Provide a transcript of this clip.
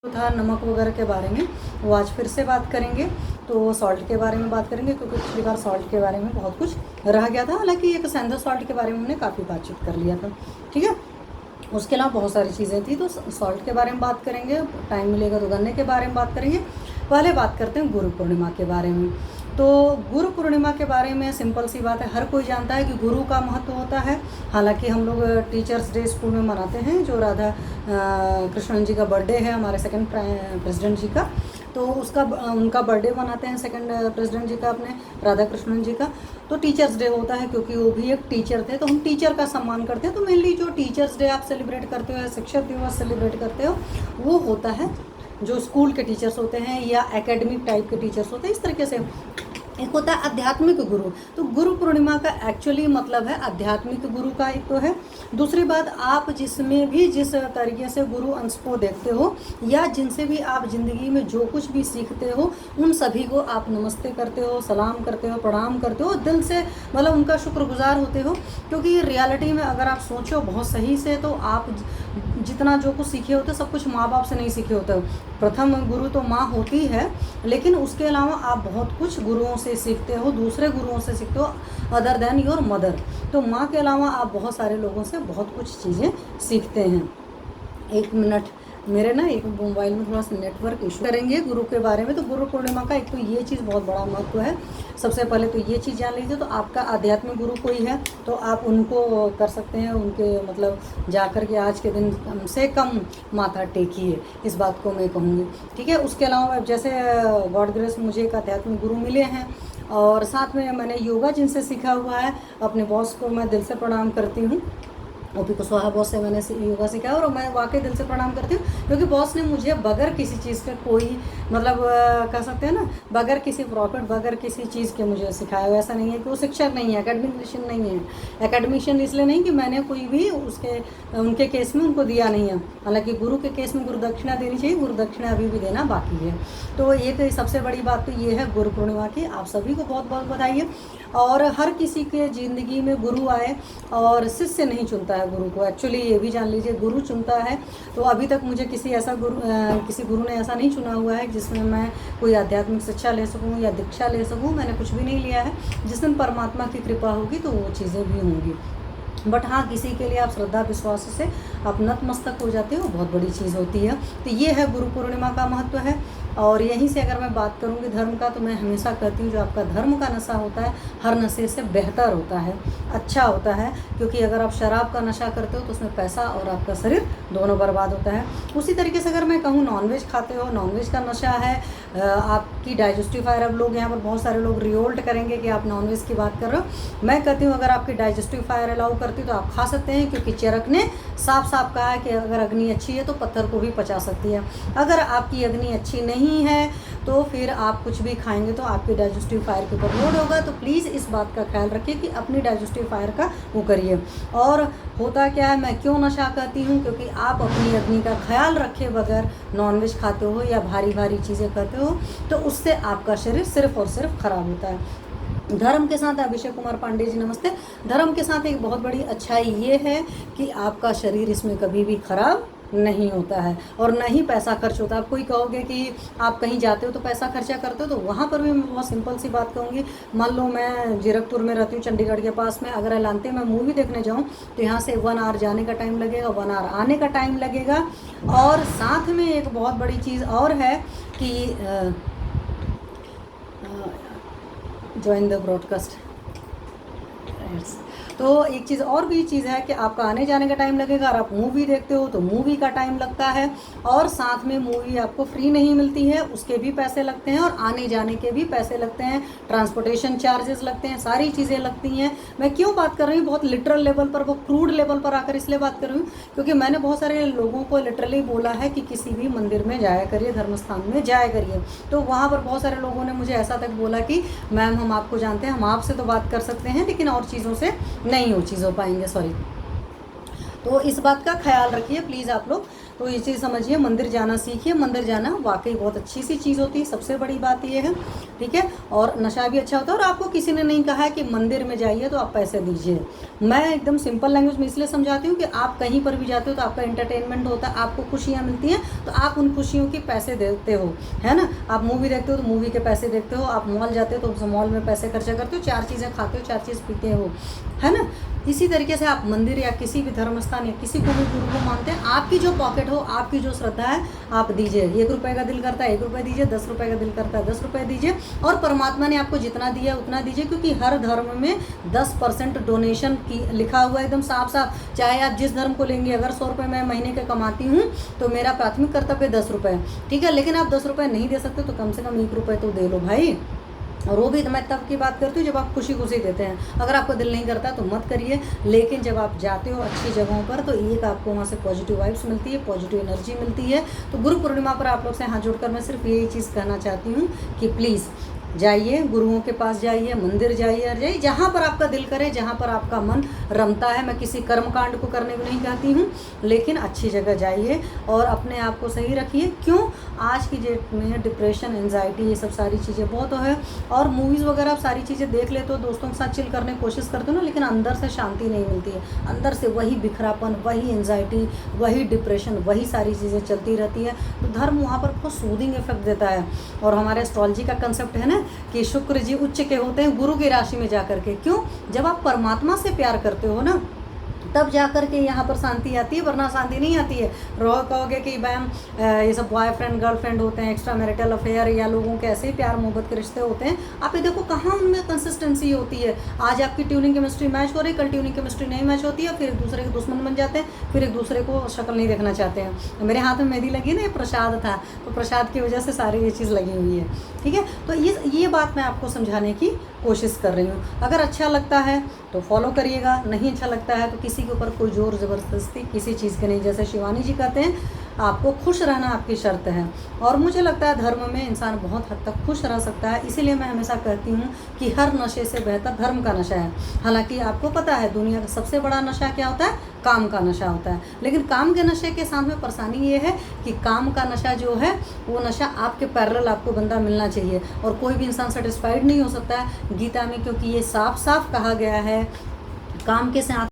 था नमक वगैरह के बारे में, वो आज फिर से बात करेंगे। तो सॉल्ट के बारे में बात करेंगे क्योंकि पिछली बार सॉल्ट के बारे में बहुत कुछ रह गया था। हालांकि एक सेंधा सॉल्ट के बारे में हमने काफ़ी बातचीत कर लिया था, ठीक है। उसके अलावा बहुत सारी चीज़ें थी, तो सॉल्ट के बारे में बात करेंगे। टाइम मिलेगा तो गन्ने के बारे में बात करेंगे। पहले बात करते हैं गुरु पूर्णिमा के बारे में। तो गुरु पूर्णिमा के बारे में सिंपल सी बात है, हर कोई जानता है कि गुरु का महत्व होता है। हालांकि हम लोग टीचर्स डे स्कूल में मनाते हैं, जो राधा कृष्णन जी का बर्थडे है, हमारे सेकंड प्रेसिडेंट जी का, तो उसका उनका बर्थडे मनाते हैं सेकंड प्रेसिडेंट जी का, अपने राधा कृष्णन जी का। तो टीचर्स डे होता है क्योंकि वो भी एक टीचर थे, तो हम टीचर का सम्मान करते हैं। तो मेनली जो टीचर्स डे आप सेलिब्रेट करते हो या शिक्षक दिवस सेलिब्रेट करते हो, वो होता है जो स्कूल के टीचर्स होते हैं या एकेडमिक टाइप के टीचर्स होते हैं। इस तरीके से एक होता है आध्यात्मिक गुरु। तो गुरु पूर्णिमा का एक्चुअली मतलब है आध्यात्मिक गुरु का, एक तो है। दूसरी बात, आप जिसमें भी जिस तरीके से गुरु अंश को देखते हो या जिनसे भी आप ज़िंदगी में जो कुछ भी सीखते हो, उन सभी को आप नमस्ते करते हो, सलाम करते हो, प्रणाम करते हो, दिल से मतलब उनका शुक्रगुजार होते हो। क्योंकि रियलिटी में अगर आप सोचो बहुत सही से, तो आप जितना जो कुछ सीखे होते सब कुछ माँ बाप से नहीं सीखे होते हो। प्रथम गुरु तो माँ होती है, लेकिन उसके अलावा आप बहुत कुछ गुरुओं से सीखते हो, दूसरे गुरुओं से सीखते हो अदर देन योर मदर। तो माँ के अलावा आप बहुत सारे लोगों से बहुत कुछ चीज़ें सीखते हैं। एक मिनट, मेरे ना एक मोबाइल में थोड़ा सा नेटवर्क इशू करेंगे गुरु के बारे में। तो गुरु पूर्णिमा का एक तो ये चीज़ बहुत बड़ा महत्व है। सबसे पहले तो ये चीज़ जान लीजिए, तो आपका आध्यात्मिक गुरु कोई है तो आप उनको कर सकते हैं, उनके मतलब जाकर के आज के दिन कम से कम माथा टेकिए, इस बात को मैं कहूँगी, ठीक है। उसके अलावा जैसे गॉड ग्रेस मुझे एक आध्यात्मिक गुरु मिले हैं, और साथ में मैंने योगा जिनसे सीखा हुआ है, अपने बॉस को मैं दिल से प्रणाम करती हूँ। ओपी कुशवाहा बॉस से मैंने योगा सीखा और मैं वाकई दिल से प्रणाम करती हूँ, क्योंकि बॉस ने मुझे बगैर किसी चीज़ के कोई मतलब कह सकते हैं ना, बगैर किसी प्रॉफिट, बगैर किसी चीज़ के मुझे सिखाया। ऐसा नहीं है कि वो शिक्षक नहीं है, एकेडमिशियन नहीं है। एकेडमिशियन इसलिए नहीं कि मैंने कोई भी उनके केस में उनको दिया नहीं है। हालांकि गुरु के केस में गुरु दक्षिणा देनी चाहिए, गुरु दक्षिणा अभी भी देना बाकी है। तो एक सबसे बड़ी बात तो ये है गुरु पूर्णिमा की। आप सभी को बहुत बहुत बधाई है। और हर किसी के ज़िंदगी में गुरु आए, और शिष्य नहीं चुनता है गुरु को। एक्चुअली ये भी जान लीजिए, गुरु चुनता है। तो अभी तक मुझे किसी गुरु ने ऐसा नहीं चुना हुआ है जिसमें मैं कोई आध्यात्मिक शिक्षा ले सकूं या दीक्षा ले सकूं। मैंने कुछ भी नहीं लिया है। जिस दिन परमात्मा की कृपा होगी तो वो चीज़ें भी होंगी। बट हाँ, किसी के लिए आप श्रद्धा विश्वास से आप नतमस्तक हो जाते हो, बहुत बड़ी चीज़ होती है। तो ये है गुरु पूर्णिमा का महत्व है। और यहीं से अगर मैं बात करूँगी धर्म का, तो मैं हमेशा कहती हूँ जो आपका धर्म का नशा होता है, हर नशे से बेहतर होता है, अच्छा होता है। क्योंकि अगर आप शराब का नशा करते हो तो उसमें पैसा और आपका शरीर दोनों बर्बाद होता है। उसी तरीके से अगर मैं कहूँ नॉनवेज खाते हो, नॉनवेज का नशा है, आपकी डाइजेस्टिव फायर। अब लोग यहाँ पर बहुत सारे लोग रिवोल्ट करेंगे कि आप नॉनवेज की बात कर रहे हो। मैं कहती हूँ अगर आपकी डाइजेस्टिव फायर अलाउ करती तो आप खा सकते हैं, क्योंकि चरक ने साफ साफ कहा है कि अगर अग्नि अच्छी है तो पत्थर को भी पचा सकती है। अगर आपकी अग्नि अच्छी नहीं है तो फिर आप कुछ भी खाएंगे तो आपके डाइजेस्टिव फायर के ऊपर लोड होगा। तो प्लीज़ इस बात का ख्याल रखिए कि अपनी डाइजेस्टिव फायर का वो करिए। और होता क्या है, मैं क्यों नशा कहती हूँ, क्योंकि आप अपनी अग्नि का ख्याल रखे बगैर नॉनवेज खाते हो या भारी भारी चीज़ें खाते हो, तो उससे आपका शरीर सिर्फ और सिर्फ खराब होता है। धर्म के साथ अभिषेक कुमार पांडे जी नमस्ते। धर्म के साथ एक बहुत बड़ी अच्छाई ये है कि आपका शरीर इसमें कभी भी खराब नहीं होता है, और ना ही पैसा खर्च होता है। आप कोई कहोगे कि आप कहीं जाते हो तो पैसा खर्चा करते हो, तो वहाँ पर भी मैं बहुत सिंपल सी बात कहूँगी। मान लो मैं जीरकपुर में रहती हूँ, चंडीगढ़ के पास में, अगर एलांते में मूवी देखने जाऊँ तो यहाँ से 1 आवर जाने का टाइम लगेगा, 1 आवर आने का टाइम लगेगा। और साथ में एक बहुत बड़ी चीज़ और है कि ज्वाइन द ब्रॉडकास्ट। तो एक चीज़ और भी चीज़ है कि आपका आने जाने का टाइम लगेगा, और आप मूवी देखते हो तो मूवी का टाइम लगता है, और साथ में मूवी आपको फ्री नहीं मिलती है, उसके भी पैसे लगते हैं, और आने जाने के भी पैसे लगते हैं, ट्रांसपोर्टेशन चार्जेस लगते हैं, सारी चीज़ें लगती हैं। मैं क्यों बात कर रही हूँ बहुत लिटरल लेवल पर, वो क्रूड लेवल पर आकर इसलिए बात कर रही हूँ क्योंकि मैंने बहुत सारे लोगों को लिटरली बोला है कि किसी भी मंदिर में जाया करिए, धर्म स्थान में जाया करिए। तो वहाँ पर बहुत सारे लोगों ने मुझे ऐसा तक बोला कि मैम हम आपको जानते हैं, हम आपसे तो बात कर सकते हैं लेकिन और चीज़ों से नहीं हो पाएंगे, सॉरी। तो इस बात का ख्याल रखिए प्लीज़ आप लोग। तो ये चीज़ समझिए, मंदिर जाना सीखिए। मंदिर जाना वाकई बहुत अच्छी सी चीज़ होती है, सबसे बड़ी बात ये है, ठीक है। और नशा भी अच्छा होता है। और आपको किसी ने नहीं कहा है कि मंदिर में जाइए तो आप पैसे दीजिए। मैं एकदम सिंपल लैंग्वेज में इसलिए समझाती हूँ कि आप कहीं पर भी जाते हो तो आपका एंटरटेनमेंट होता है, आपको खुशियाँ मिलती हैं, तो आप उन खुशियों के पैसे देते हो, है ना। आप मूवी देखते हो तो मूवी के पैसे देखते हो, आप मॉल जाते हो तो उस मॉल में पैसे खर्चा करते हो, 4 चीज़ें खाते हो, 4 चीज़ पीते हो, है ना। इसी तरीके से आप मंदिर या किसी भी धर्म स्थान या किसी को भी गुरु को मानते हैं, आपकी जो पॉकेट हो, आपकी जो श्रद्धा है, आप दीजिए। 1 रुपये का दिल करता है 1 रुपये दीजिए, 10 रुपये का दिल करता है 10 रुपये दीजिए, और परमात्मा ने आपको जितना दिया उतना दीजिए, क्योंकि हर धर्म में 10% डोनेशन की लिखा हुआ है एकदम साफ साफ। चाहे आप जिस धर्म को लेंगे, अगर 100 रुपये मैं महीने के कमाती हूँ तो मेरा प्राथमिक कर्तव्य 10 रुपये, ठीक है। लेकिन आप 10 रुपये नहीं दे सकते तो कम से कम 1 रुपये तो दे लो भाई। और वो भी मैं तब की बात करती हूँ जब आप खुशी खुशी देते हैं। अगर आपको दिल नहीं करता तो मत करिए, लेकिन जब आप जाते हो अच्छी जगहों पर तो एक आपको वहाँ से पॉजिटिव वाइब्स मिलती है, पॉजिटिव एनर्जी मिलती है। तो गुरु पूर्णिमा पर आप लोग से हाथ जोड़कर मैं सिर्फ यही चीज़ कहना चाहती हूँ कि प्लीज़ जाइए, गुरुओं के पास जाइए, मंदिर जाइए, और जाइए जहाँ पर आपका दिल करे, जहाँ पर आपका मन रमता है। मैं किसी कर्म कांड को करने को नहीं कहती हूँ, लेकिन अच्छी जगह जाइए और अपने आप को सही रखिए। क्यों? आज की डेट में डिप्रेशन, एंजाइटी, ये सब सारी चीज़ें बहुत है। और मूवीज़ वगैरह आप सारी चीज़ें देख लेते हो, दोस्तों के साथ चिल करने की कोशिश करते हो ना, लेकिन अंदर से शांति नहीं मिलती है। अंदर से वही बिखरापन, वही एंजाइटी, वही डिप्रेशन, वही सारी चीज़ें चलती रहती है। तो धर्म वहाँ पर बहुत सूदिंग इफेक्ट देता है। और हमारे एस्ट्रोलॉजी का कंसेप्ट है ना कि शुक्र जी उच्च के होते हैं गुरु की राशि में जाकर के। क्यों? जब आप परमात्मा से प्यार करते हो ना, तब जा कर के यहाँ पर शांति आती है, वरना शांति नहीं आती है। कहोगे कि मैम ये सब बॉयफ्रेंड गर्लफ्रेंड होते हैं, एक्स्ट्रा मैरिटल अफेयर, या लोगों के ऐसे ही प्यार मोहब्बत के रिश्ते होते हैं। आप ये देखो कहाँ उनमें कंसिस्टेंसी होती है। आज आपकी ट्यूनिंग केमिस्ट्री मैच हो रही, कल ट्यूनिंग केमिस्ट्री नहीं मैच होती है, फिर एक दूसरे के दुश्मन बन जाते हैं, फिर एक दूसरे को शक्ल नहीं देखना चाहते हैं। मेरे हाथ में मेहंदी लगी ना, ये प्रसाद था, तो प्रसाद की वजह से सारी ये चीज़ लगी हुई है, ठीक है। तो ये बात मैं आपको समझाने की कोशिश कर रही हूँ। अगर अच्छा लगता है तो फॉलो करिएगा, नहीं अच्छा लगता है तो किसी के ऊपर कोई ज़ोर ज़बरदस्ती किसी चीज़ की नहीं। जैसे शिवानी जी कहते हैं, आपको खुश रहना आपकी शर्त है। और मुझे लगता है धर्म में इंसान बहुत हद तक खुश रह सकता है। इसीलिए मैं हमेशा कहती हूँ कि हर नशे से बेहतर धर्म का नशा है। हालांकि आपको पता है दुनिया का सबसे बड़ा नशा क्या होता है? काम का नशा होता है। लेकिन काम के नशे के साथ में परेशानी ये है कि काम का नशा जो है वो नशा आपके पैरेलल आपको बंदा मिलना चाहिए, और कोई भी इंसान सेटिस्फाइड नहीं हो सकता है गीता में, क्योंकि ये साफ साफ कहा गया है काम के साथ